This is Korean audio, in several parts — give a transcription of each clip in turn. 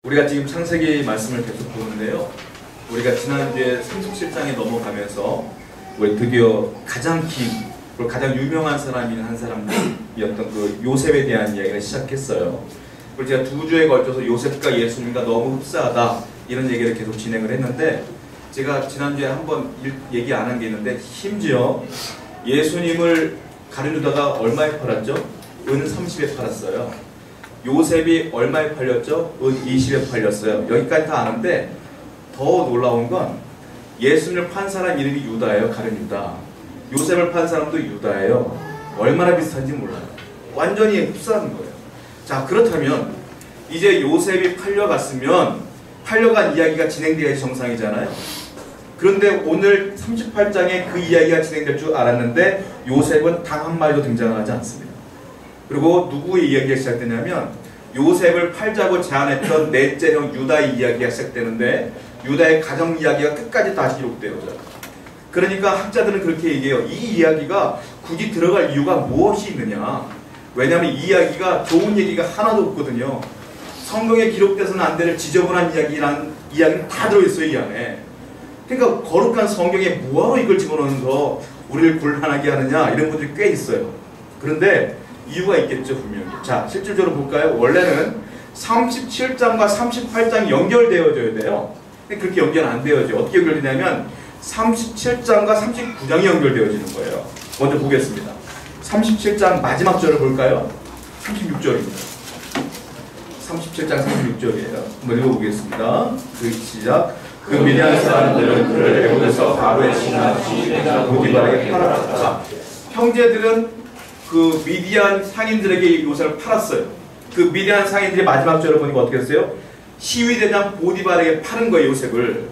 우리가 지금 창세기 말씀을 계속 보는데요. 우리가 지난주에 삼십칠장에 넘어가면서 우리 드디어 가장 그리고 가장 유명한 사람인 한 사람이었던 그 요셉에 대한 이야기를 시작했어요. 그리고 제가 2주에 걸쳐서 요셉과 예수님과 너무 흡사하다 이런 얘기를 계속 진행을 했는데, 제가 지난주에 한번 얘기 안 한 게 있는데, 심지어 예수님을 가룟유다가 얼마에 팔았죠? 은 30에 팔았어요. 요셉이 얼마에 팔렸죠? 은 20에 팔렸어요. 여기까지 다 아는데 더 놀라운 건 예수님을 판 사람 이름이 유다예요. 가룟유다. 요셉을 판 사람도 유다예요. 얼마나 비슷한지 몰라요. 완전히 흡사한 거예요. 자, 그렇다면 이제 요셉이 팔려간 이야기가 진행돼야지 정상이잖아요. 그런데 오늘 38장에 그 이야기가 진행될 줄 알았는데 요셉은 단 한 마디도 등장하지 않습니다. 그리고 누구의 이야기가 시작되냐면 요셉을 팔자고 제안했던 넷째 형 유다의 이야기가 시작되는데, 유다의 가정 이야기가 끝까지 다 기록되어져요. 그러니까 학자들은 그렇게 얘기해요. 이 이야기가 굳이 들어갈 이유가 무엇이 있느냐. 왜냐하면 이 이야기가 좋은 얘기가 하나도 없거든요. 성경에 기록돼서는 안 될 지저분한 이야기는 다 들어있어요, 이 안에. 그러니까 거룩한 성경에 뭐하러 이걸 집어넣어서 우리를 곤란하게 하느냐, 이런 분들이 꽤 있어요. 그런데 이유가 있겠죠, 분명히. 자, 실질적으로 볼까요? 원래는 37장과 38장이 연결되어져야 돼요. 근데 그렇게 연결 안 되어져요. 어떻게 연결되냐면 37장과 39장이 연결되어지는 거예요. 먼저 보겠습니다. 37장 마지막 절을 볼까요? 36절입니다. 37장 36절이에요. 한번 읽어보겠습니다. 시작. 그 미디안 사람들은 그를 애굽에서 바로의 신하 지휘자 보디발에게 팔았다. 형제들은 그 미디안 상인들에게 요셉을 팔았어요. 그 미디안 상인들이 마지막 절을 보니까 어떻게 했어요? 시위대장 보디발에게 파는 거예요, 요셉을.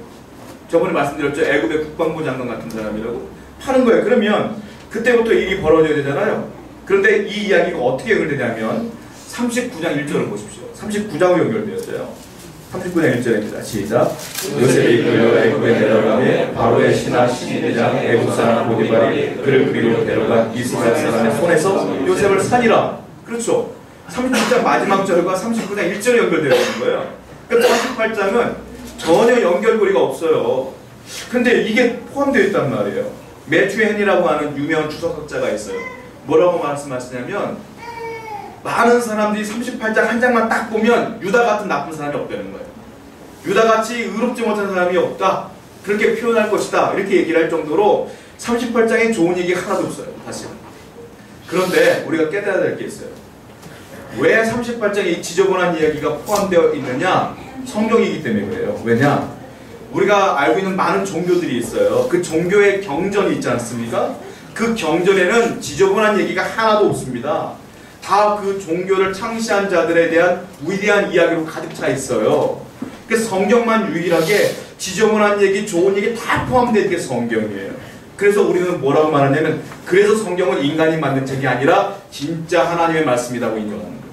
저번에 말씀드렸죠. 애굽의 국방부 장관 같은 사람이라고. 파는 거예요. 그러면 그때부터 일이 벌어져야 되잖아요. 그런데 이 이야기가 어떻게 연결되냐면 39장 1절을 보십시오. 39장으로 연결되었어요. 39장 1절입니다. 시작. 요셉이 끌려 애굽에 내려가매 바로의 신하 시위대장 애굽 사람 보디발이 그를 그리로 데려간 이스라엘 사람의 손에서 요셉을 사니라. 그렇죠. 36장 마지막 절과 39장 1절에 연결되어 있는 거예요. 그러니까 38장은 전혀 연결고리가 없어요. 근데 이게 포함되어 있단 말이에요. 매튜 헨리라고 하는 유명한 주석학자가 있어요. 뭐라고 말씀하시냐면, 많은 사람들이 38장 한 장만 딱 보면 유다 같은 나쁜 사람이 없다는 거예요. 유다같이 의롭지 못한 사람이 없다, 그렇게 표현할 것이다, 이렇게 얘기를 할 정도로 38장에 좋은 얘기가 하나도 없어요, 사실. 그런데 우리가 깨달아야 될 게 있어요. 왜 38장에 이 지저분한 이야기가 포함되어 있느냐? 성경이기 때문에 그래요. 왜냐? 우리가 알고 있는 많은 종교들이 있어요. 그 종교의 경전이 있지 않습니까? 그 경전에는 지저분한 얘기가 하나도 없습니다. 다 그 종교를 창시한 자들에 대한 위대한 이야기로 가득 차 있어요. 그래서 성경만 유일하게 지저분한 얘기, 좋은 얘기 다 포함되어 있는 게 성경이에요. 그래서 우리는 뭐라고 말하냐면, 그래서 성경은 인간이 만든 책이 아니라 진짜 하나님의 말씀이라고 인정하는 거예요.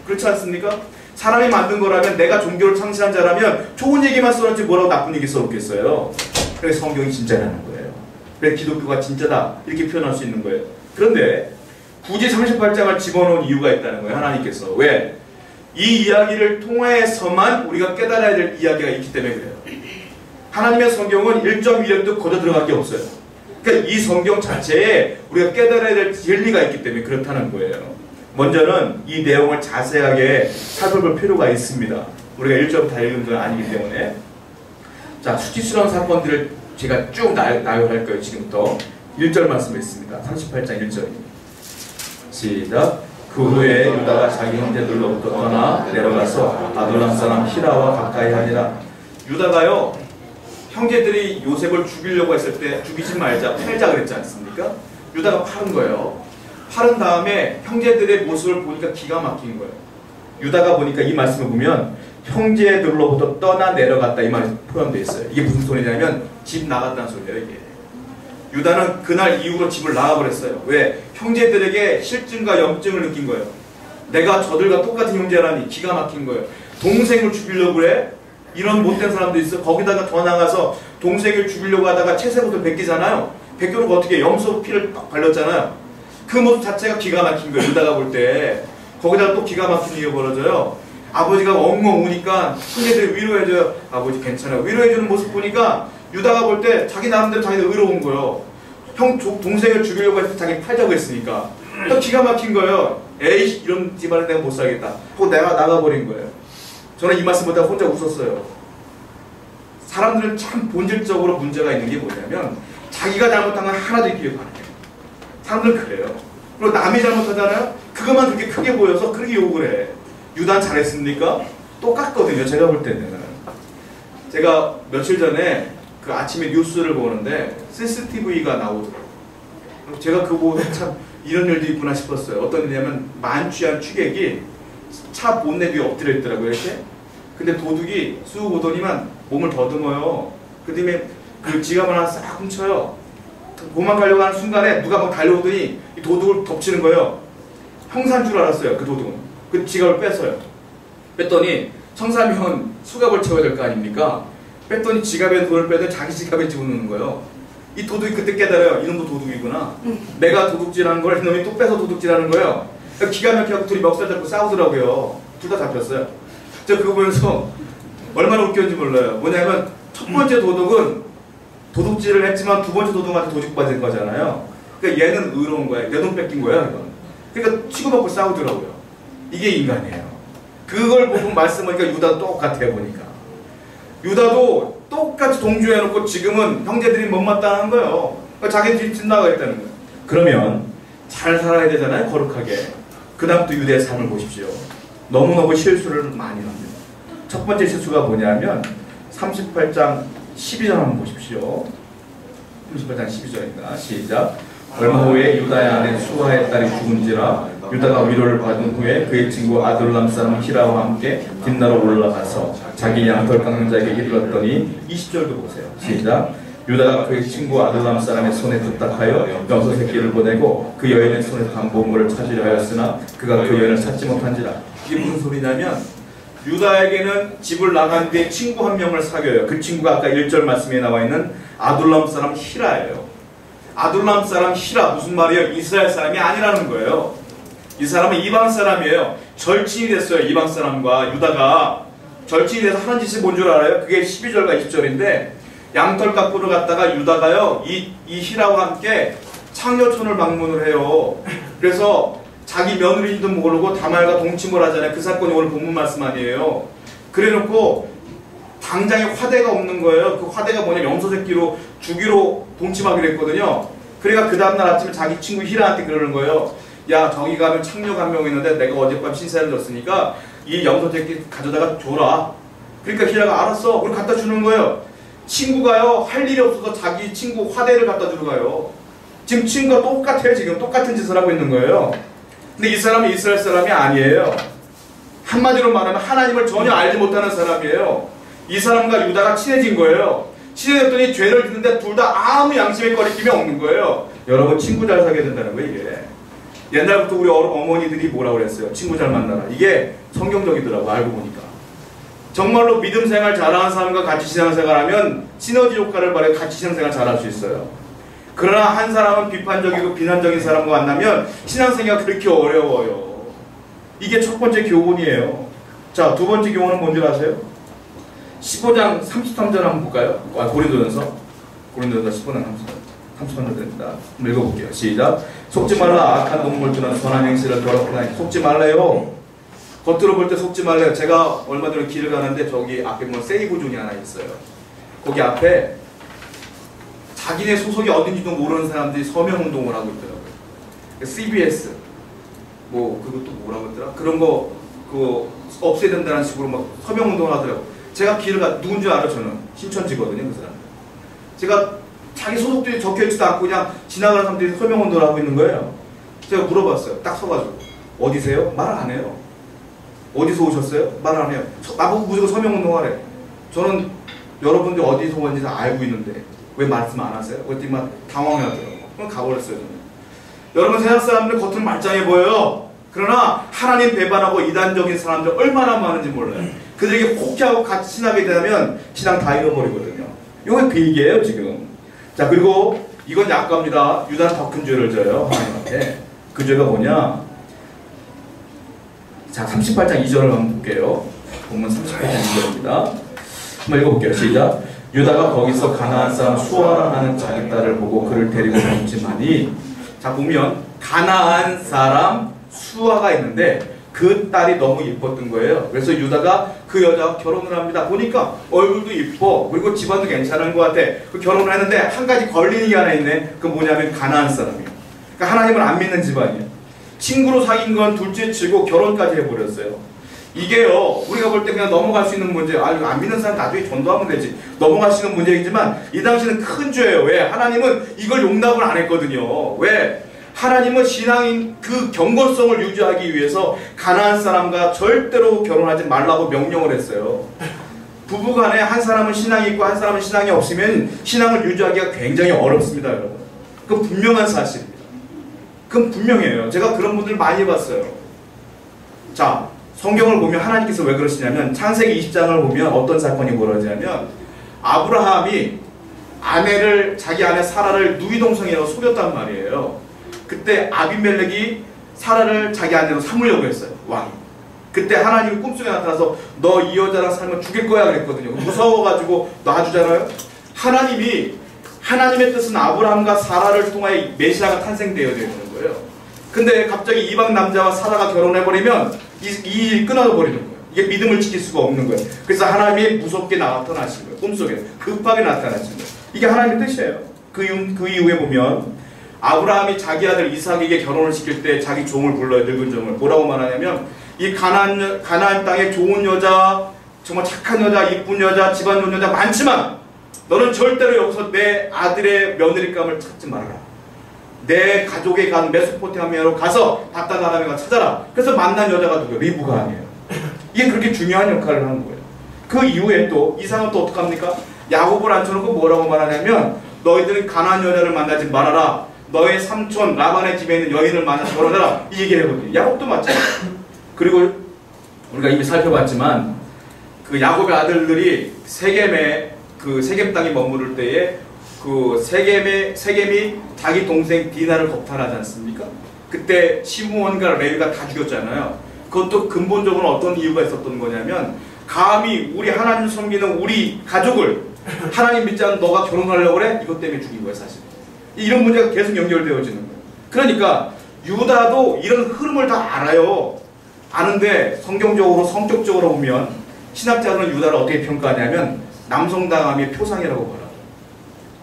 그렇지 않습니까? 사람이 만든 거라면, 내가 종교를 창시한 자라면 좋은 얘기만 써놨지 뭐라고 나쁜 얘기 써놓겠어요. 그래서 성경이 진짜라는 거예요. 그래서 기독교가 진짜다, 이렇게 표현할 수 있는 거예요. 그런데 굳이 38장을 집어넣은 이유가 있다는 거예요, 하나님께서. 왜? 이 이야기를 통해서만 우리가 깨달아야 될 이야기가 있기 때문에 그래요. 하나님의 성경은 1.1년도 거저 들어갈 게 없어요. 그러니까 이 성경 자체에 우리가 깨달아야 될 진리가 있기 때문에 그렇다는 거예요. 먼저는 이 내용을 자세하게 살펴볼 필요가 있습니다. 우리가 1점 다 읽은 건 아니기 때문에. 자, 수치스러운 사건들을 제가 쭉 나열할 거예요, 지금부터. 1절 말씀했습니다. 38장 1절입니다. 시작. 그 후에 유다가 자기 형제들로부터 떠나 내려가서 아둘람 사람 히라와 가까이 하니라. 유다가요, 형제들이 요셉을 죽이려고 했을 때 죽이지 말자, 팔자 그랬지 않습니까? 유다가 팔은 거예요. 팔은 다음에 형제들의 모습을 보니까 기가 막힌 거예요. 유다가 보니까 이 말씀을 보면 형제들로부터 떠나 내려갔다, 이 말이 표현되어 있어요. 이게 무슨 소리냐면 집 나갔다는 소리예요, 이게. 유다는 그날 이후로 집을 나가버렸어요. 왜? 형제들에게 실증과 염증을 느낀 거예요. 내가 저들과 똑같은 형제라니, 기가 막힌 거예요. 동생을 죽이려고 그래? 이런 못된 사람도 있어. 거기다가 더 나가서 동생을 죽이려고 하다가 채색부터 벗기잖아요. 벗겨놓고 어떻게 염소 피를 딱 발렸잖아요. 그 모습 자체가 기가 막힌 거예요, 유다가 볼 때. 거기다가 또 기가 막힌 일이 벌어져요. 아버지가 엉엉 우니까 형제들이 위로해줘요. 아버지 괜찮아요. 위로해주는 모습 보니까 유다가 볼 때 자기 나름대로 자기가 의로운 거예요. 형 동생을 죽이려고 해서 자기 팔자고 했으니까. 또 기가 막힌 거예요. 에이 이런 집안에 내가 못 살겠다. 또 내가 나가버린 거예요. 저는 이 말씀 보다가 혼자 웃었어요. 사람들은 참 본질적으로 문제가 있는 게 뭐냐면 자기가 잘못한 건 하나도 기억 안 해요. 사람들은 그래요. 그리고 남이 잘못하잖아요. 그것만 그렇게 크게 보여서 그렇게 욕을 해. 유다는 잘했습니까? 똑같거든요. 제가 볼 때는. 제가 며칠 전에 그 아침에 뉴스를 보는데 CCTV가 나오더라고요. 제가 그거 보고 참 이런 일도 있구나 싶었어요. 어떤 일이냐면 만취한 취객이 차 본넷 위에 엎드려 있더라고요. 이렇게. 근데 도둑이 쑥 오더니만 몸을 더듬어요. 그 다음에 그 지갑을 하나 싹 훔쳐요. 도망가려고 하는 순간에 누가 막 달려오더니 이 도둑을 덮치는 거예요. 형사인 줄 알았어요. 그 도둑은. 그 지갑을 뺐어요. 뺐더니 청사면 수갑을 채워야 될 거 아닙니까? 뺐더니 지갑에 돈을 빼더니 자기 지갑에 집어넣는 거예요. 이 도둑이 그때 깨달아요. 이놈도 도둑이구나. 내가 도둑질하는 걸 이놈이 또 빼서 도둑질하는 거예요. 기가 막히고 둘이 멱살 잡고 싸우더라고요. 둘 다 잡혔어요. 제가 그거 보면서 얼마나 웃겼는지 몰라요. 뭐냐면 첫 번째 도둑은 도둑질을 했지만 두 번째 도둑한테 도둑받은 거잖아요. 그러니까 얘는 의로운 거야. 내 돈 뺏긴 거야. 이건. 그러니까 치고받고 싸우더라고요. 이게 인간이에요. 그걸 보고 말씀하니까 유다도 똑같아요. 보니까. 유다도 똑같이 동조해놓고 지금은 형제들이 못마땅한 거예요. 그러니까 자기들이 빗나가겠다는 거예요. 그러면 잘 살아야 되잖아요. 거룩하게. 그 다음부터 유대의 삶을 보십시오. 너무너무 실수를 많이 합니다. 첫 번째 실수가 뭐냐면 38장 12절 한번 보십시오. 38장 12절입니다. 시작. 얼마 후에 유다의 아내 수아의 딸이 죽은지라 유다가 위로를 받은 후에 그의 친구 아둘람 사람 히라와 함께 딥나로 올라가서 자기 양털 깎는 자에게 이르렀더니 20절도 보세요. 시작. 유다가 그의 친구 아둘람 사람의 손에 부탁하여 염소 새끼를 보내고 그 여인의 손에 담보물을 찾으려 하였으나 그가 그 여인을 찾지 못한지라. 이게 무슨 소리냐면 유다에게는 집을 나간 뒤에 친구 한 명을 사귀어요. 그 친구가 아까 1절 말씀에 나와 있는 아둘람 사람 히라예요. 아둘람 사람 히라 무슨 말이에요? 이스라엘 사람이 아니라는 거예요. 이 사람은 이방 사람이에요. 절친이 됐어요. 이방 사람과 유다가 절친이 돼서 하는 짓이 뭔 줄 알아요? 그게 12절과 20절인데 양털 깎으러 갔다가 유다가요 이 히라와 함께 창녀촌을 방문을 해요. 그래서 자기 며느리인지도 모르고 다말과 동침을 하잖아요. 그 사건이 오늘 본문 말씀 아니에요. 그래놓고 당장에 화대가 없는 거예요. 그 화대가 뭐냐면 염소새끼로 주기로 동침하기로 했거든요. 그러니까 그 다음날 아침에 자기 친구 히라한테 그러는 거예요. 야 저기 가면 창녀가 한 명 있는데 내가 어젯밤 신세를 졌으니까 이 염소새끼 가져다가 줘라. 그러니까 히라가 알았어. 그걸 갖다 주는 거예요. 친구가요 할 일이 없어서 자기 친구 화대를 갖다 주러 가요. 지금 친구가 똑같아요. 지금 똑같은 짓을 하고 있는 거예요. 근데 이 사람은 이스라엘 사람이 아니에요. 한마디로 말하면 하나님을 전혀 알지 못하는 사람이에요. 이 사람과 유다가 친해진 거예요. 친해졌더니 죄를 짓는데 둘 다 아무 양심의 거리낌이 없는 거예요. 여러분 친구 잘 사귀어야 된다는 거예요. 이게 옛날부터 우리 어머니들이 뭐라고 그랬어요? 친구 잘 만나라. 이게 성경적이더라고 알고 보니까. 정말로 믿음 생활 잘하는 사람과 같이 신앙생활하면 시너지 효과를 발휘해 같이 신앙생활 잘할 수 있어요. 그러나 한 사람은 비판적이고 비난적인 사람과 만나면 신앙생활이 그렇게 어려워요. 이게 첫 번째 교훈이에요. 자, 두 번째 교훈은 뭔지 아세요? 15장 33절 한번 볼까요? 고린도전서 15장 33절 됩니다. 한번 읽어볼게요. 시작. 속지 말라. 악한 동물들은 선한 행실을 더럽히나니. 속지 말래요. 겉으로 볼 때 속지 말래요. 제가 얼마 전에 길을 가는데 저기 앞에 보면 세이브존이 하나 있어요. 거기 앞에 자기네 소속이 어딘지도 모르는 사람들이 서명운동을 하고 있더라고요. CBS 뭐 그것도 뭐라고 했더라? 그런 거 그거 없애야 된다는 식으로 막 서명운동을 하더라고요. 제가 길을 가 누군지 알아요. 저는 신천지거든요. 그 사람. 제가 자기 소속들이 적혀있지도 않고 그냥 지나가는 사람들이 서명운동을 하고 있는 거예요. 제가 물어봤어요. 딱 서가지고 어디세요? 말 안 해요. 어디서 오셨어요? 말 안 해요. 나보고 무조건 서명운동하래. 저는 여러분들 어디서 온지 다 알고 있는데 왜 말씀 안 하세요? 그랬더니 막 당황하더라고요. 그럼 가버렸어요. 저는. 여러분 세상 사람들 겉은 말짱해 보여요. 그러나 하나님 배반하고 이단적인 사람들 얼마나 많은지 몰라요. 그들에게 혹해하고 같이 친하게 되면 신앙 다 잃어버리거든요. 이건 그 얘기예요 지금. 자 그리고 이건 약과입니다. 유다는 더 큰 죄를 져요 하나님한테. 그 죄가 뭐냐? 자 자, 38장 2절을 한번 볼게요. 본문 38장 2절입니다. 한번 읽어볼게요. 시작. 유다가 거기서 가나안 사람 수아라는 자기 딸을 보고 그를 데리고 먹지만이, 자 보면 가나안 사람 수아가 있는데 그 딸이 너무 예뻤던 거예요. 그래서 유다가 그 여자와 결혼을 합니다. 보니까 얼굴도 이뻐, 그리고 집안도 괜찮은 것 같아. 그 결혼을 했는데 한 가지 걸리는 게 하나 있네. 그 뭐냐면 가나안 사람이에요. 그러니까 하나님을 안 믿는 집안이에요. 친구로 사귄 건 둘째치고 결혼까지 해버렸어요. 이게요, 우리가 볼 때 그냥 넘어갈 수 있는 문제, 아, 이거 안 믿는 사람 나중에 전도하면 되지, 넘어갈 수 있는 문제이지만 이 당시는 큰 죄예요. 왜? 하나님은 이걸 용납을 안 했거든요. 왜? 하나님은 신앙인 그 경건성을 유지하기 위해서 가나안 사람과 절대로 결혼하지 말라고 명령을 했어요. 부부간에 한 사람은 신앙이 있고 한 사람은 신앙이 없으면 신앙을 유지하기가 굉장히 어렵습니다, 여러분. 그건 분명한 사실입니다. 그건 분명해요. 제가 그런 분들 많이 봤어요. 자, 성경을 보면 하나님께서 왜 그러시냐면 창세기 20장을 보면 어떤 사건이 벌어지냐면 아브라함이 자기 아내 사라를 누이동생이라고 속였단 말이에요. 그때 아비멜렉이 사라를 자기 아내로 삼으려고 했어요, 왕이. 그때 하나님이 꿈속에 나타나서 너 이 여자랑 살면 죽일 거야 그랬거든요. 무서워가지고 놔주잖아요. 하나님의 뜻은 아브라함과 사라를 통하여 메시아가 탄생되어야 되는 거예요. 근데 갑자기 이방 남자와 사라가 결혼해버리면 이 일이 끊어버리는 거예요. 이게 믿음을 지킬 수가 없는 거예요. 그래서 하나님이 무섭게 나타나신 거예요. 꿈속에 급하게 나타나신 거예요. 이게 하나님의 뜻이에요. 그 이후에 보면 아브라함이 자기 아들 이삭에게 결혼을 시킬 때 자기 종을 불러요. 늙은 종을. 뭐라고 말하냐면 이 가나안 땅에 좋은 여자, 정말 착한 여자, 이쁜 여자, 집안 좋은 여자 많지만 너는 절대로 여기서 내 아들의 며느리감을 찾지 말아라. 내 가족에 간 메소포타미아로 가서 다단아람에 찾아라. 그래서 만난 여자가 누구예요? 리브가 아니에요. 이게 그렇게 중요한 역할을 하는 거예요. 그 이후에 또 이삭은 또 어떡합니까? 야곱을 앉혀놓고 뭐라고 말하냐면 너희들은 가나안 여자를 만나지 말아라. 너의 삼촌 라반의 집에 있는 여인을 만나서 결혼하라. 이 얘기를 해거든요. 야곱도 마찬가지예요. 그리고 우리가 이미 살펴봤지만 그 야곱의 아들들이 세겜 땅에 머무를 때에 그 세겜이 자기 동생 디나를 겁탈하지 않습니까? 그때 시므온과 레위가 다 죽였잖아요. 그것도 근본적으로 어떤 이유가 있었던 거냐면 감히 우리 하나님 섬기는 우리 가족을 하나님 믿지 않는 너가 결혼하려고 그래? 이것 때문에 죽인 거예요, 사실. 이런 문제가 계속 연결되어지는 거예요. 그러니까 유다도 이런 흐름을 다 알아요. 아는데 성경적으로 성격적으로 보면 신학자들은 유다를 어떻게 평가하냐면 남성당함의 표상이라고 봐요.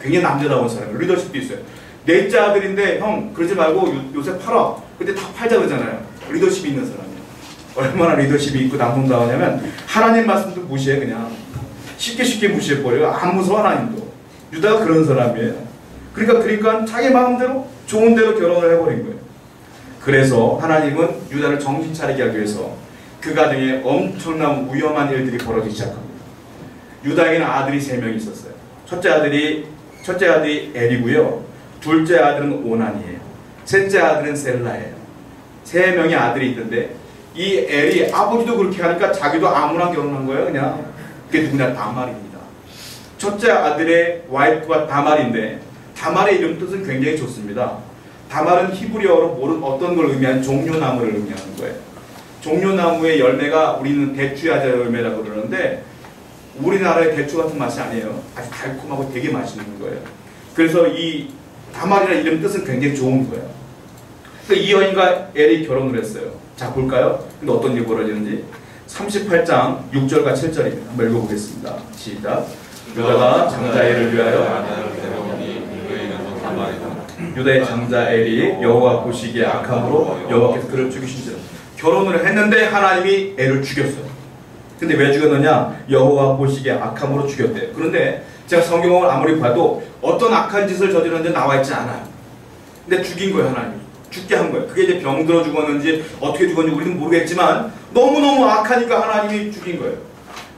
굉장히 남자다운 사람이에요. 리더십도 있어요. 넷째 아들인데 형 그러지 말고 요새 팔아. 그때 다 팔자 그러잖아요. 리더십이 있는 사람이에요. 얼마나 리더십이 있고 남성다우냐면 하나님 말씀도 무시해. 그냥 쉽게 무시해버려요. 안 무서워 하나님도. 유다가 그런 사람이에요. 그러니까 자기 마음대로 좋은 대로 결혼을 해버린 거예요. 그래서 하나님은 유다를 정신 차리게 하기 위해서 그 가정에 엄청난 위험한 일들이 벌어지기 시작합니다. 유다에게는 아들이 3명이 있었어요. 첫째 아들이 엘이고요. 둘째 아들은 오난이에요. 셋째 아들은 셀라예요. 3명의 아들이 있던데 이 엘이 아버지도 그렇게 하니까 자기도 아무나 결혼한 거예요. 그냥 그게 누구냐? 다말입니다. 첫째 아들의 와이프가 다말인데 다말의 이름 뜻은 굉장히 좋습니다. 다말은 히브리어로 모르는 어떤 걸 의미하는 종려나무를 의미하는 거예요. 종려나무의 열매가 우리는 대추야자 열매라고 그러는데 우리나라의 대추 같은 맛이 아니에요. 아주 달콤하고 되게 맛있는 거예요. 그래서 이 다말이라는 이름 뜻은 굉장히 좋은 거예요. 이 여인과 엘이 결혼을 했어요. 자, 볼까요? 근데 어떤 일이 벌어지는지. 38장 6절과 7절입니다. 한번 읽어보겠습니다. 시작. 유다가 장자 엘을 위하여 유다의 장자 엘이 여호와 보시기에 악함으로 여호와께서 그를 죽이신지라. 결혼을 했는데 하나님이 엘을 죽였어요. 근데 왜 죽였느냐? 여호와 보시기에 악함으로 죽였대요. 그런데 제가 성경을 아무리 봐도 어떤 악한 짓을 저질렀는지 나와 있지 않아요. 근데 죽인 거예요, 하나님이. 죽게 한 거예요. 그게 이제 병들어 죽었는지 어떻게 죽었는지 우리는 모르겠지만 너무너무 악하니까 하나님이 죽인 거예요.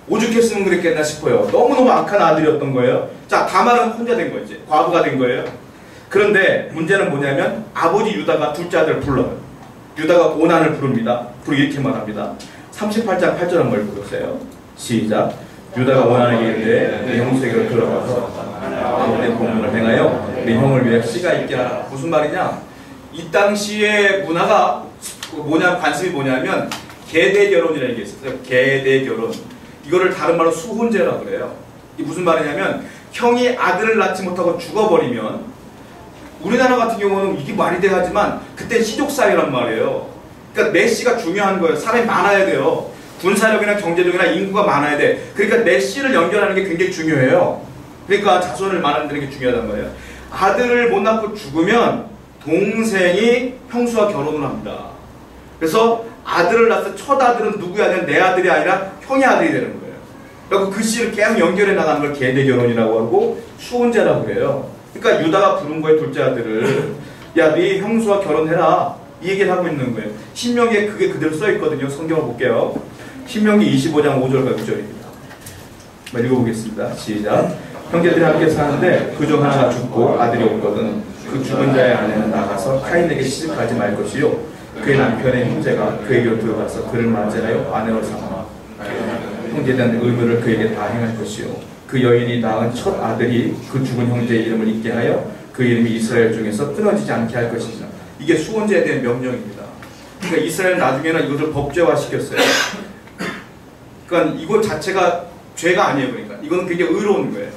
오죽했으면 그랬겠나 싶어요. 너무너무 악한 아들이었던 거예요. 자, 다말은 혼자 된 거예요. 이제 과부가 된 거예요. 그런데 문제는 뭐냐면 아버지 유다가 둘째 아들을 불러요. 유다가 오난을 부릅니다. 그리고 이렇게 말합니다. 38장 8절 한번 읽어보세요. 시작. 유다가 오난에게 이르되 네 형수에게로 들어가서 아버지의 공문을 행하여 네 형을 위해 씨가 있게 하라. 무슨 말이냐? 이 당시의 문화가 관습이 뭐냐면 계대결혼이라는 게 있어요. 계대결혼. 이거를 다른 말로 수혼제라고 그래요. 이게 무슨 말이냐면 형이 아들을 낳지 못하고 죽어버리면, 우리나라 같은 경우는 이게 말이 돼야 하지만 그때 시족사회란 말이에요. 그러니까 내씨가 중요한 거예요. 사람이 많아야 돼요. 군사력이나 경제력이나 인구가 많아야 돼. 그러니까 내씨를 연결하는 게 굉장히 중요해요. 그러니까 자손을 만드는 게 중요하단 말이에요. 아들을 못 낳고 죽으면 동생이 형수와 결혼을 합니다. 그래서 아들을 낳아서 첫 아들은 누구야 되면 내 아들이 아니라 형의 아들이 되는 거예요. 그리고 그 씨를 계속 연결해 나가는 걸 계대결혼이라고 하고 수혼제라고 그래요. 그러니까 유다가 부른 거예요, 둘째 아들을. 야, 네 형수와 결혼해라. 이 얘기를 하고 있는 거예요. 신명기에 그게 그대로 써 있거든요. 성경을 볼게요. 신명기 25장 5절과 6절입니다. 한번 읽어보겠습니다. 시작. 형제들이 함께 사는데 그중 하나가 죽고 아들이 없거든 그 죽은 자의 아내는 나가서 카인에게 시집가지 말 것이요 그의 남편의 형제가 그에게로 들어가서 그를 맞이하여 아내로 삼아 형제에 대한 의무를 그에게 다 행할 것이요 그 여인이 낳은 첫 아들이 그 죽은 형제의 이름을 잊게 하여 그 이름이 이스라엘 중에서 끊어지지 않게 할 것이니라. 이게 수혼제에 대한 명령입니다. 그러니까 이스라엘 나중에는 이것을 법제화시켰어요. 그러니까 이것 자체가 죄가 아니에요. 그러니까 이거는 굉장히 의로운 거예요.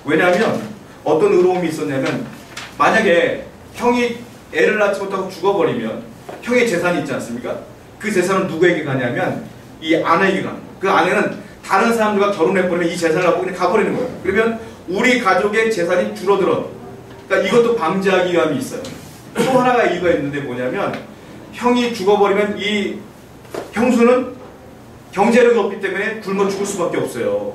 왜냐하면 어떤 의로움이 있었냐면, 만약에 형이 애를 낳지 못하고 죽어버리면 형의 재산이 있지 않습니까? 그 재산은 누구에게 가냐면 이 아내에게 가는 거예요. 그 아내는 다른 사람들과 결혼해버리면 이 재산을 갖고 그냥 가버리는 거예요. 그러면 우리 가족의 재산이 줄어들어. 그러니까 이것도 방지하기 위함이 있어요. 또 하나가 이유가 있는데 뭐냐면, 형이 죽어버리면 이 형수는 경제력이 없기 때문에 굶어 죽을 수밖에 없어요.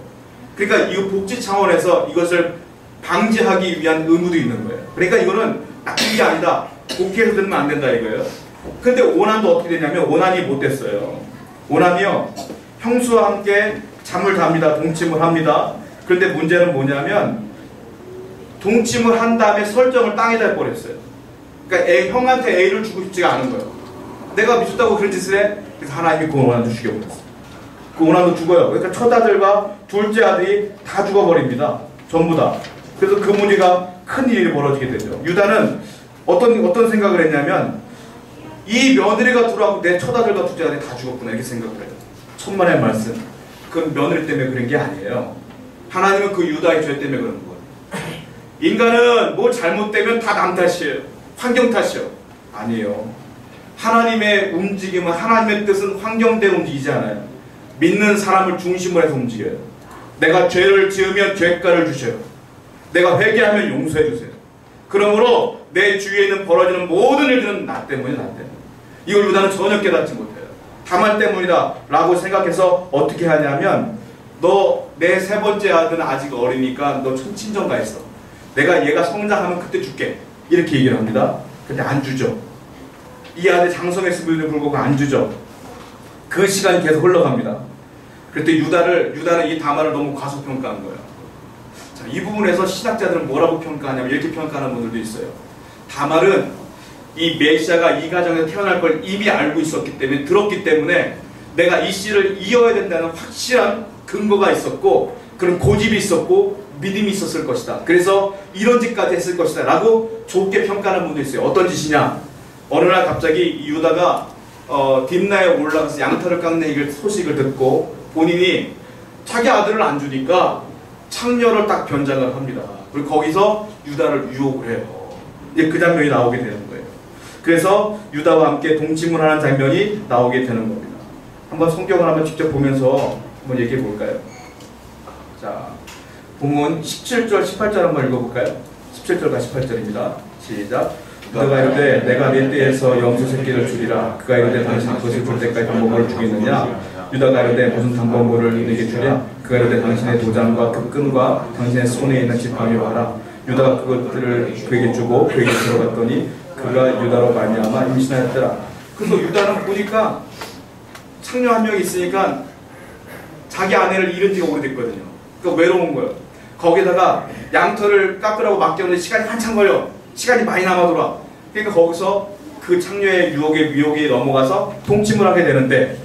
그러니까 이거 복지 차원에서 이것을 방지하기 위한 의무도 있는 거예요. 그러니까 이거는 나쁜 게 아니다. 복귀해서 들으면 안 된다 이거예요. 근데 오난도 어떻게 되냐면, 오난이 못 됐어요. 오난이요, 형수와 함께 잠을 잡니다. 동침을 합니다. 그런데 문제는 뭐냐면, 동침을 한 다음에 설정을 땅에다 해버렸어요. 그러니까 형한테 A를 주고 싶지가 않은 거예요. 내가 미쳤다고 그런 짓을 해? 그래서 하나님이 그 오난도 죽여버렸어요. 그 오난도 죽어요. 그러니까 첫 아들과 둘째 아들이 다 죽어버립니다. 전부 다. 그래서 그 무리가 큰 일이 벌어지게 되죠. 유다는 어떤 생각을 했냐면, 이 며느리가 들어와서 내 첫 아들과 둘째 아들이 다 죽었구나 이렇게 생각을 해요. 천만의 말씀. 그건 며느리 때문에 그런 게 아니에요. 하나님은 그 유다의 죄 때문에 그런 거예요. 인간은 뭐 잘못되면 다 남 탓이에요. 환경 탓이요. 아니에요. 하나님의 움직임은, 하나님의 뜻은 환경대로 움직이지 않아요. 믿는 사람을 중심으로 해서 움직여요. 내가 죄를 지으면 죄가를 주셔요. 내가 회개하면 용서해 주세요. 그러므로 내 주위에 있는 벌어지는 모든 일들은 나 때문에, 나 때문에. 이걸 유다는 전혀 깨닫지 못해요. 다말 때문이다 라고 생각해서 어떻게 하냐면, 너 내 세 번째 아들은 아직 어리니까 너 친정가 있어. 내가 얘가 성장하면 그때 줄게. 이렇게 얘기를 합니다. 근데 안 주죠. 이 아들 장성했음에도 불구하고 안 주죠. 그 시간이 계속 흘러갑니다. 그때 유다는 이 다말을 너무 과소평가한 거예요. 자, 이 부분에서 신학자들은 뭐라고 평가하냐면 이렇게 평가하는 분들도 있어요. 다말은 이 메시아가 이 가정에서 태어날 걸 이미 알고 있었기 때문에, 들었기 때문에 내가 이 씨를 이어야 된다는 확실한 근거가 있었고, 그런 고집이 있었고 믿음이 있었을 것이다. 그래서 이런 짓까지 했을 것이다 라고 좋게 평가하는 분도 있어요. 어떤 짓이냐? 어느 날 갑자기 유다가 딥나에 올라가서 양털을 깎는 소식을 듣고, 본인이 자기 아들을 안 주니까 창녀를 딱 변장을 합니다. 그리고 거기서 유다를 유혹을 해요. 이제 그 장면이 나오게 되는 거예요. 그래서 유다와 함께 동침을 하는 장면이 나오게 되는 겁니다. 한번 성경을 한번 직접 보면서 한번 얘기해 볼까요? 자, 본문 17절, 18절 한번 읽어볼까요? 17절과 18절입니다. 시작. 유다가 이르되 내가 내 때에서 염소 새끼를 주리라. 그가 이르되 당신 그것을 줄 때까지 당번물을 주겠느냐? 유다가 이르되 무슨 당번물을 내게 주랴? 그가 이르되 당신의 도장과 그 끈과 당신의 손에 있는 지팡이로 하라. 유다가 그것들을 그에게 주고 그에게 들어갔더니 그가 유다로 말미암아 임신하였더라. 그래서 유다는 보니까 창녀 한 명이 있으니까 자기 아내를 잃은 지가 오래됐거든요. 그러니까 외로운 거예요. 거기다가 양털을 깎으라고 맡겼는데 시간이 한참 걸려. 시간이 많이 남아돌아. 그러니까 거기서 그 창녀의 유혹에 미혹에 넘어가서 동침을 하게 되는데,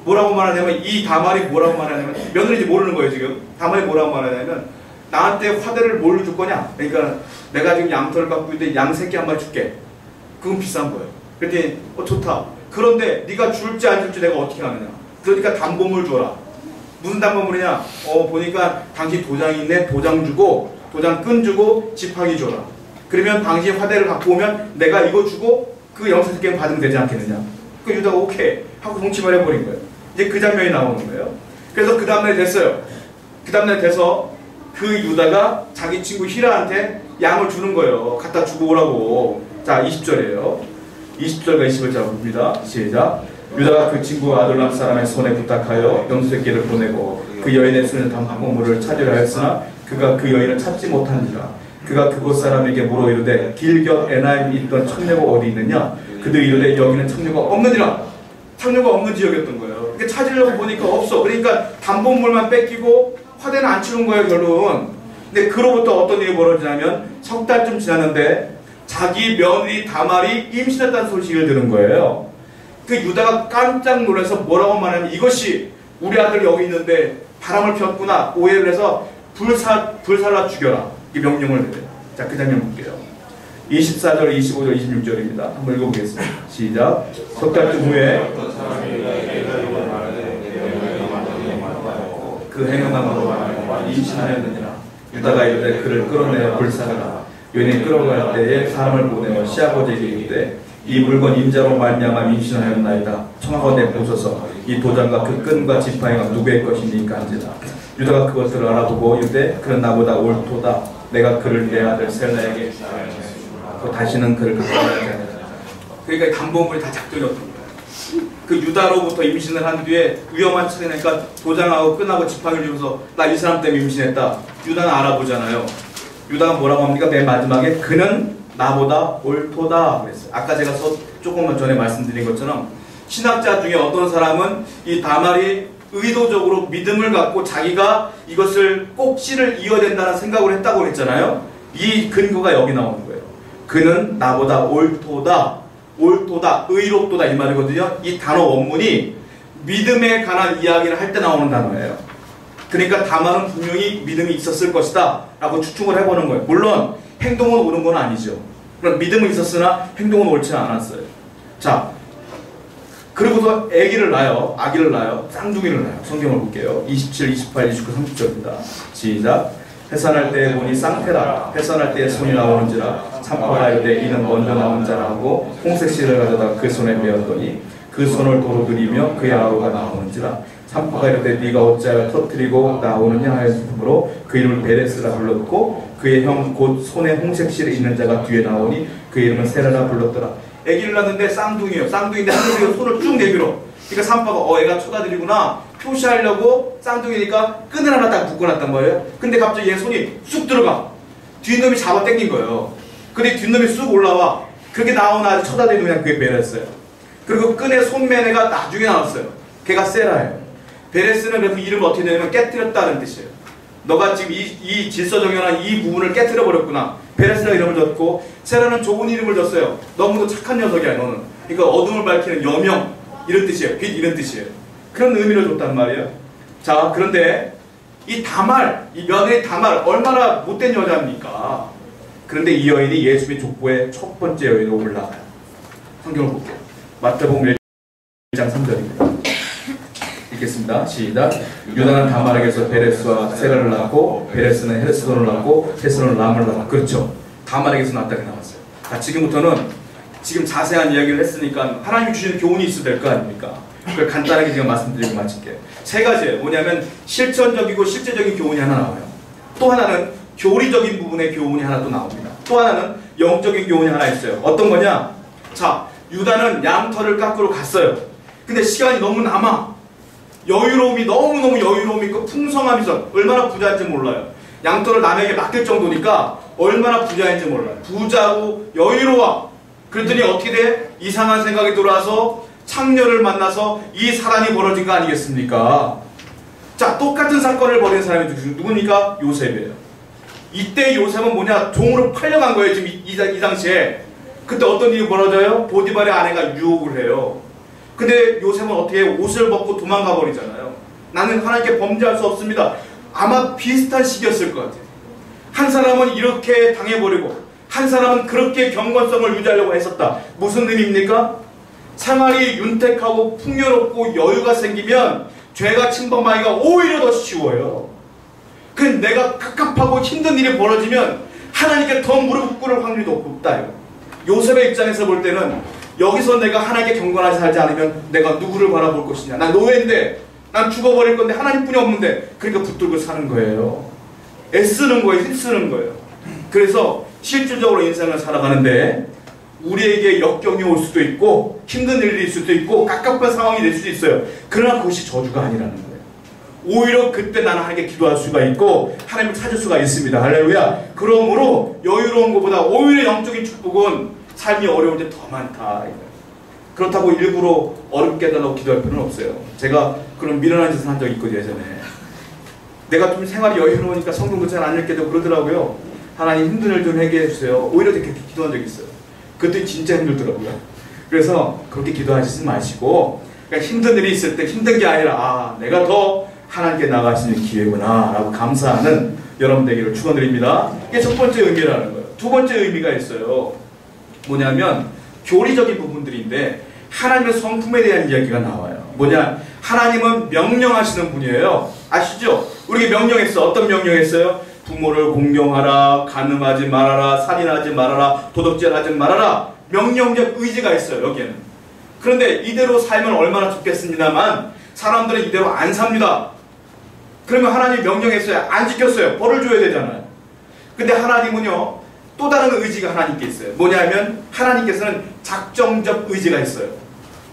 뭐라고 말하냐면, 이 다말이 뭐라고 말하냐면, 며느리인지 모르는 거예요 지금. 다말이 뭐라고 말하냐면, 나한테 화대를 뭘로 줄 거냐? 그러니까 내가 지금 양털을 깎고 있는데 양 새끼 한 마리 줄게. 그건 비싼 거예요. 그랬더니 좋다. 그런데 네가 줄지 안 줄지 내가 어떻게 하느냐. 그러니까 담보물 줘라. 무슨 담보물이냐. 보니까 당신 도장이 있네. 도장 주고 도장 끈 주고 지팡이 줘라. 그러면 당신 화대를 갖고 오면 내가 이거 주고 그 영생스게임 받으면 되지 않겠느냐. 그 유다가 오케이 하고 동침을 해버린 거예요. 이제 그 장면이 나오는 거예요. 그래서 그 다음날 됐어요. 그 다음날 돼서 그 유다가 자기 친구 히라한테 양을 주는 거예요. 갖다 주고 오라고. 자, 20절이에요. 20절과 21절 봅니다. 시작. 유다가 그 친구 아둘람 사람의 손에 부탁하여 염소새끼를 보내고 그 여인의 손에 담은 방법물을 찾으려 하였으나 그가 그 여인을 찾지 못한지라. 그가 그곳 사람에게 물어 이르되 길곁 에나임이 있던 청녀가 어디 있느냐. 그들 이르되 여기는 청녀가 없느니라. 청녀가 없는 지역이었던 거예요. 그러니까 찾으려고 보니까 없어. 그러니까 담보물만 뺏기고 화대는 안 치는 거예요, 결론. 근데 그로부터 어떤 일이 벌어지냐면 석 달쯤 지났는데 자기 며느리 다말이 임신했다는 소식을 들은 거예요. 그 유다가 깜짝 놀라서 뭐라고 말하냐면 이것이 우리 아들 여기 있는데 바람을 폈구나. 오해를 해서 불살라 죽여라. 이 명령을 내려요. 자, 그 장면 볼게요. 24절, 25절, 26절입니다. 한번 읽어보겠습니다. 시작. 석 달쯤 후에 그 행함으로 임신하였느니라. 유다가 이르되 그를 끌어내어 불사르라. 여인이 끌어갈 때에 사람을 보내어 시아버지에게 이르되 이 물건 임자로 말미암아 임신하였나이다. 청하건대 보소서. 이 도장과 그 끈과 지팡이가 누구의 것이니까 한지라. 유다가 그것들을 알아보고 이르되 그는 나보다 옳도다. 내가 그를 내 아들 셀라에게 다시는 그를 가까이 하지 않으라. 그러니까 담보물이 다 작동이었던 거예요. 그 유다로부터 임신을 한 뒤에 위험한 차례니까 도장하고 끈하고 지팡이를 주면서 나 이 사람 때문에 임신했다. 유다는 알아보잖아요. 유다가 뭐라고 합니까? 맨 마지막에 그는 나보다 옳도다 그랬어요. 아까 제가 조금만 전에 말씀드린 것처럼 신학자 중에 어떤 사람은 이 다말이 의도적으로 믿음을 갖고 자기가 이것을 꼭 씨를 이어야 된다는 생각을 했다고 했잖아요. 이 근거가 여기 나오는 거예요. 그는 나보다 옳도다, 옳도다, 의롭도다 이 말이거든요. 이 단어 원문이 믿음에 관한 이야기를 할 때 나오는 단어예요. 그러니까 다말은 분명히 믿음이 있었을 것이다 라고 추측을 해보는 거예요. 물론 행동은 옳은 건 아니죠. 그럼 믿음은 있었으나 행동은 옳지 않았어요. 자, 그리고서 아기를 낳아요. 쌍둥이를 낳아요. 성경을 볼게요. 27, 28, 29, 30절입니다. 시작. 해산할 때에 보니 쌍태라. 해산할 때에 손이 나오는지라. 참파가 이르되 이는 먼저 나온 자라고 홍색실을 가져다 그 손에 메었더니 그 손을 도로 들이며 그의 아우가 나오는지라. 참파가 이르되 네가 어찌하여 터뜨리고 나오느냐 하였으므로 그 이름을 베레스라 불렀고 그의 형 곧 손에 홍색실에 있는 자가 뒤에 나오니 그 이름은 세라라 불렀더라. 아기를 낳는데 쌍둥이에요. 쌍둥이인데 하늘에서 손을 쭉 내밀어. 그러니까 삼파가 애가 쳐다들이구나 표시하려고 쌍둥이니까 끈을 하나 딱 묶어놨단 말이에요. 근데 갑자기 얘 손이 쑥 들어가. 뒷놈이 잡아 당긴 거예요. 근데 뒷놈이 쑥 올라와. 그렇게 나온 아주 쳐다들이고 그냥 그게 베레스예요. 그리고 끈의 손매네가 나중에 나왔어요. 걔가 세라예요. 베레스는 그 이름을 어떻게 되냐면 깨뜨렸다는 뜻이에요. 너가 지금 이 질서정연한 이 부분을 깨뜨려 버렸구나. 베레스라는 이름을 줬고 세라는 좋은 이름을 줬어요. 너무도 착한 녀석이야 너는. 그러니까 어둠을 밝히는 여명 이런 뜻이에요. 빛 이런 뜻이에요. 그런 의미를 줬단 말이에요. 자, 그런데 이 다말, 이 며느리 다말 얼마나 못된 여자입니까? 그런데 이 여인이 예수의 족보의 첫 번째 여인으로 올라가요. 성경을 볼게요. 마태복음 1장 3절입니다. 읽겠습니다. 시작. 유다는 다말에게서 베레스와 세라를 낳고 베레스는 헤스론을 낳고 헤스론은 람을 낳고 그렇죠. 다말에게서 낳았다고 나왔어요. 자, 지금부터는 지금 자세한 이야기를 했으니까 하나님이 주시는 교훈이 있어야 될 거 아닙니까? 그걸 간단하게 제가 말씀드리고 마칠게요. 세 가지예요. 뭐냐면 실천적이고 실제적인 교훈이 하나 나와요. 또 하나는 교리적인 부분의 교훈이 하나 또 나옵니다. 또 하나는 영적인 교훈이 하나 있어요. 어떤 거냐? 자, 유다는 양털을 깎으러 갔어요. 근데 시간이 너무 남아. 여유로움이 너무너무 여유로움이 있고 풍성함이 있어. 얼마나 부자인지 몰라요. 양털을 남에게 맡길 정도니까 얼마나 부자인지 몰라요. 부자고 여유로워. 그랬더니 어떻게 돼? 이상한 생각이 들어와서 창녀를 만나서 이 사단이 벌어진 거 아니겠습니까? 자, 똑같은 사건을 벌인 사람이 누굽니까? 요셉이에요. 이때 요셉은 뭐냐? 종으로 팔려간 거예요. 지금 이 당시에. 그때 어떤 일이 벌어져요? 보디발의 아내가 유혹을 해요. 근데 요셉은 어떻게 해요? 옷을 벗고 도망가 버리잖아요. 나는 하나님께 범죄할 수 없습니다. 아마 비슷한 시기였을 것 같아요. 한 사람은 이렇게 당해버리고 한 사람은 그렇게 경건성을 유지하려고 했었다. 무슨 의미입니까? 생활이 윤택하고 풍요롭고 여유가 생기면 죄가 침범하기가 오히려 더 쉬워요. 그 내가 갑갑하고 힘든 일이 벌어지면 하나님께 더 무릎 꿇을 확률이 높다요. 요셉의 입장에서 볼 때는 여기서 내가 하나님께 경건하지 살지 않으면 내가 누구를 바라볼 것이냐. 난 노예인데, 난 죽어버릴 건데 하나님뿐이 없는데, 그러니까 붙들고 사는 거예요. 애쓰는 거예요. 힘쓰는 거예요. 그래서 실질적으로 인생을 살아가는데 우리에게 역경이 올 수도 있고 힘든 일이 있을 수도 있고 갑갑한 상황이 될 수도 있어요. 그러나 그것이 저주가 아니라는 거예요. 오히려 그때 나는 하나님께 기도할 수가 있고 하나님을 찾을 수가 있습니다. 할렐루야. 그러므로 여유로운 것보다 오히려 영적인 축복은 삶이 어려울 때 더 많다. 그렇다고 일부러 어렵게 해달라고 기도할 필요는 없어요. 제가 그런 미련한 짓을 한 적이 있거든요. 예전에 내가 좀 생활이 여유로우니까 성경도 잘 안 읽게 되고 그러더라고요. 하나님 힘든 일 좀 해결해 주세요. 오히려 그렇게 기도한 적이 있어요. 그때 진짜 힘들더라고요. 그래서 그렇게 기도하시지 마시고 그러니까 힘든 일이 있을 때 힘든 게 아니라 내가 더 하나님께 나아갈 수 있는 기회구나 라고 감사하는 여러분 되기를 축원드립니다. 이게 첫 번째 의미라는 거예요. 두 번째 의미가 있어요. 뭐냐면 교리적인 부분들인데 하나님의 성품에 대한 이야기가 나와요. 뭐냐, 하나님은 명령하시는 분이에요. 아시죠? 우리에게 명령했어. 어떤 명령했어요? 부모를 공경하라, 간음하지 말아라, 살인하지 말아라, 도덕질하지 말아라. 명령적 의지가 있어요. 여기에는. 그런데 이대로 살면 얼마나 좋겠습니다만 사람들은 이대로 안 삽니다. 그러면 하나님이 명령했어요. 안 지켰어요. 벌을 줘야 되잖아요. 근데 하나님은요, 또 다른 의지가 하나님께 있어요. 뭐냐면 하나님께서는 작정적 의지가 있어요.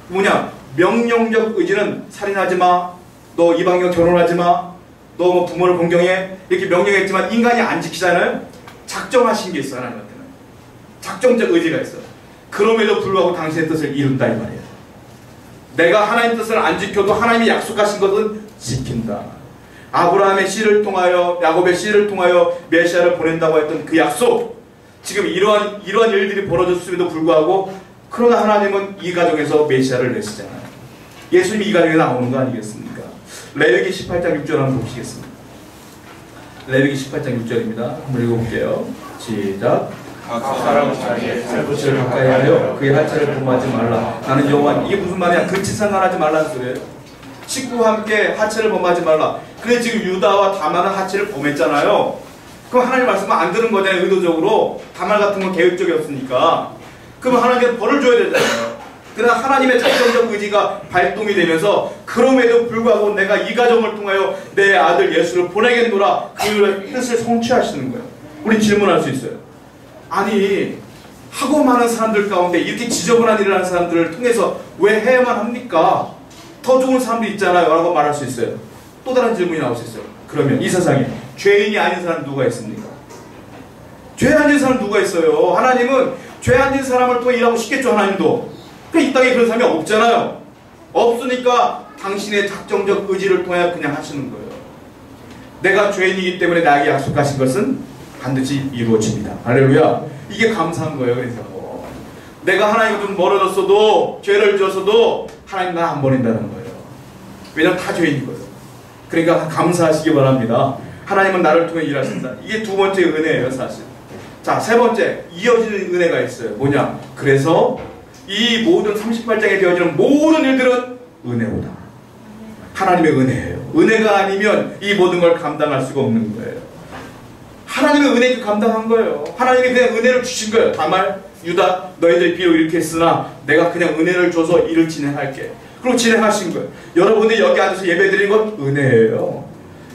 뭐냐, 명령적 의지는 살인하지 마, 너 이방인과 결혼하지 마, 너 뭐 부모를 공경해, 이렇게 명령했지만 인간이 안 지키잖아요. 작정하신 게 있어요. 하나님한테는 작정적 의지가 있어요. 그럼에도 불구하고 당신의 뜻을 이룬다 이 말이에요. 내가 하나님 뜻을 안 지켜도 하나님이 약속하신 것은 지킨다. 아브라함의 씨를 통하여, 야곱의 씨를 통하여 메시아를 보낸다고 했던 그 약속, 지금 이러한 일들이 벌어졌음에도 불구하고 그러나 하나님은 이 가정에서 메시아를 내시잖아요. 예수님이 이 가정에 나오는 거 아니겠습니까? 레위기 18장 6절 한번 보시겠습니다. 레위기 18장 6절입니다. 한번 읽어볼게요. 시작. 각 사람은 자기의 살붙이를 가까이 하여 그의 하체를 범하지 말라. 나는 여호와. 이게 무슨 말이야? 근친상간하지 말라는 소리예요. 식구와 함께 하체를 범하지 말라. 그래 지금 유다와 다말은 하체를 범했잖아요. 그럼 하나님 말씀은 안 듣는 거잖아요. 의도적으로. 다말 같은 건 계획적이었으니까. 그럼 하나님께서 벌을 줘야 되잖아요. 그러나 하나님의 작정적 의지가 발동이 되면서 그럼에도 불구하고 내가 이 가정을 통하여 내 아들 예수를 보내겠노라, 그 뜻을 성취하시는 거예요. 우리 질문할 수 있어요. 아니, 하고 많은 사람들 가운데 이렇게 지저분한 일을 하는 사람들을 통해서 왜 해야만 합니까? 더 좋은 사람도 있잖아요 라고 말할 수 있어요. 또 다른 질문이 나올 수 있어요. 그러면 이 세상에 죄인이 아닌 사람 누가 있습니까? 죄 안 진 사람 누가 있어요? 하나님은 죄 안 진 사람을 통해 일하고 싶겠죠. 하나님도. 이 땅에 그런 사람이 없잖아요. 없으니까 당신의 작정적 의지를 통해 그냥 하시는 거예요. 내가 죄인이기 때문에 나에게 약속하신 것은 반드시 이루어집니다. 할렐루야. 이게 감사한 거예요. 그래서 내가 하나님과 좀 멀어졌어도, 죄를 지었어도 하나님 나 안 버린다는 거예요. 왜냐하면 다 죄인이거든. 그러니까 감사하시기 바랍니다. 하나님은 나를 통해 일하신다. 이게 두 번째 은혜예요, 사실. 자, 세 번째 이어지는 은혜가 있어요. 뭐냐? 그래서 이 모든 38장에 되어지는 모든 일들은 은혜로다. 하나님의 은혜예요. 은혜가 아니면 이 모든 걸 감당할 수가 없는 거예요. 하나님의 은혜를 감당한 거예요. 하나님이 그냥 은혜를 주신 거예요. 다말, 유다, 너희들이 비록 이렇게 했으나 내가 그냥 은혜를 줘서 일을 진행할게. 그리고 진행하신 거예요. 여러분들이 여기 앉아서 예배드린 건 은혜예요.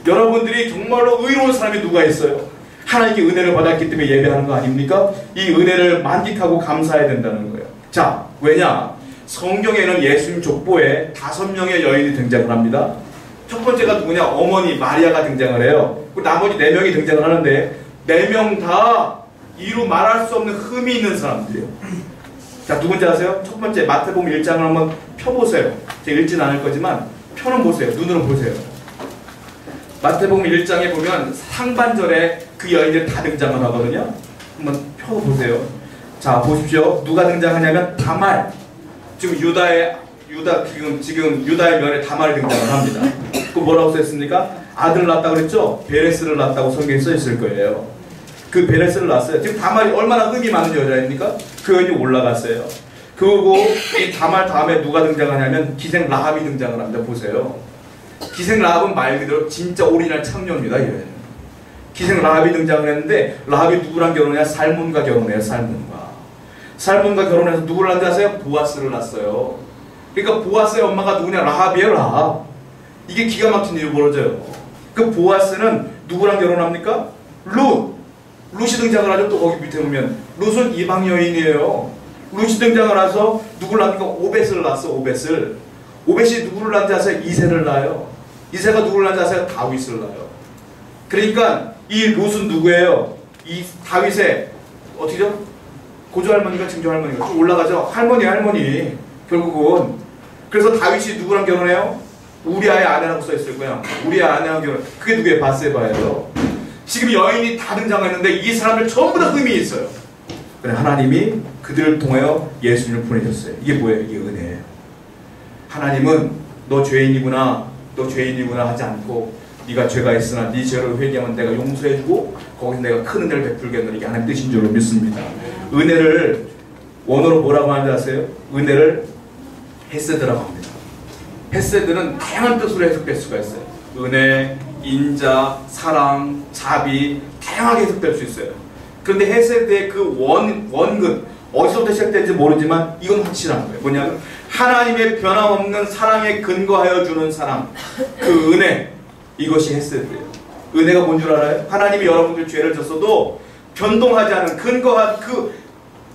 여러분들이 정말로 의로운 사람이 누가 있어요? 하나님께 은혜를 받았기 때문에 예배하는 거 아닙니까? 이 은혜를 만끽하고 감사해야 된다는 거예요. 자, 왜냐? 성경에는 예수님 족보에 5명의 여인이 등장을 합니다. 첫 번째가 누구냐? 어머니 마리아가 등장을 해요. 나머지 4명이 등장을 하는데 4명 다 이루 말할 수 없는 흠이 있는 사람들이에요. 자, 누군지 아세요? 첫 번째 마태복음 1장을 한번 펴보세요. 제가 읽지는 않을 거지만 펴는 보세요. 눈으로 보세요. 마태복음 1장에 보면 상반절에 그 여인들이 다 등장을 하거든요. 한번 펴보세요. 자, 보십시오. 누가 등장하냐면 다말. 지금 유다의 면에 다말이 등장을 합니다. 그 뭐라고 써있습니까? 아들을 낳았다고 그랬죠? 베레스를 낳았다고 성경에 써있을 거예요. 그 베레스를 낳았어요. 지금 다말이 얼마나 흠이 많은 여자입니까? 그 여인이 올라갔어요. 그리고 이 다말 다음에 누가 등장하냐면 기생 라합이 등장을 합니다. 보세요. 기생 라합은 말 그대로 진짜 오리지널 창녀입니다. 얘. 기생 라합이 등장을 했는데 라합이 누구랑 결혼해요? 살몬과 결혼해요. 살몬과 결혼해서 누구를 낳는지 아세요? 보아스를 낳았어요. 그러니까 보아스의 엄마가 누구냐? 라합이에요. 라합. 이게 기가 막힌 일이 벌어져요. 그 보아스는 누구랑 결혼합니까? 룻이 등장을 하죠. 또 거기 밑에 보면 룻은 이방 여인이에요. 룻이 등장을 해서 누구를 낳습니까? 오벳을 낳았어. 오벳이 누구를 낳는지 아세요? 이새를 낳아요. 이새가 누구를 낳는지 아세요? 다윗을 낳아요. 그러니까 이 룻은 누구예요? 이 다윗의 어떻게죠? 고조 할머니가 증조 할머니가 쭉 올라가죠. 할머니 결국은. 그래서 다윗이 누구랑 결혼해요? 우리아의 아내라고 써있을 거야. 우리아의 아내랑 결혼. 그게 누구예요? 바세바예요. 지금 여인이 다 등장했는데 이 사람들 전부 다 흠이 있어요. 그래 하나님이 그들을 통하여 예수님을 보내셨어요. 이게 뭐예요? 이게 은혜예요. 하나님은 너 죄인이구나 하지 않고 네가 죄가 있으나 네 죄를 회개하면 내가 용서해주고 거기서 내가 큰 은혜를 베풀겠노라. 이게 하나님 뜻인 줄로 믿습니다. 은혜를 원어로 뭐라고 하는지 아세요? 은혜를 헤세드라고 합니다. 헤세드는 다양한 뜻으로 해석될 수가 있어요. 은혜, 인자, 사랑, 자비 다양하게 해석될 수 있어요. 그런데 헤세드의 그 원근 어디서부터 시작된지 모르지만 이건 확실한 거예요. 뭐냐면 하나님의 변함없는 사랑에 근거하여 주는 사랑, 그 은혜, 이것이 헤세드예요. 은혜가 뭔 줄 알아요? 하나님이 여러분들 죄를 졌어도 변동하지 않은 그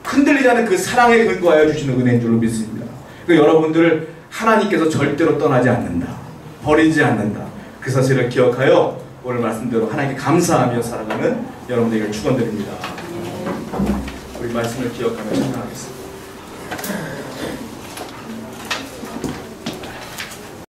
흔들리지 않은 그 사랑에 근거하여 주시는 은혜인 줄로 믿습니다. 그러니까 여러분들을 하나님께서 절대로 떠나지 않는다, 버리지 않는다, 그 사실을 기억하여 오늘 말씀대로 하나님께 감사하며 살아가는 여러분들에게 축원드립니다. 우리 말씀을 기억하며 찬양하겠습니다.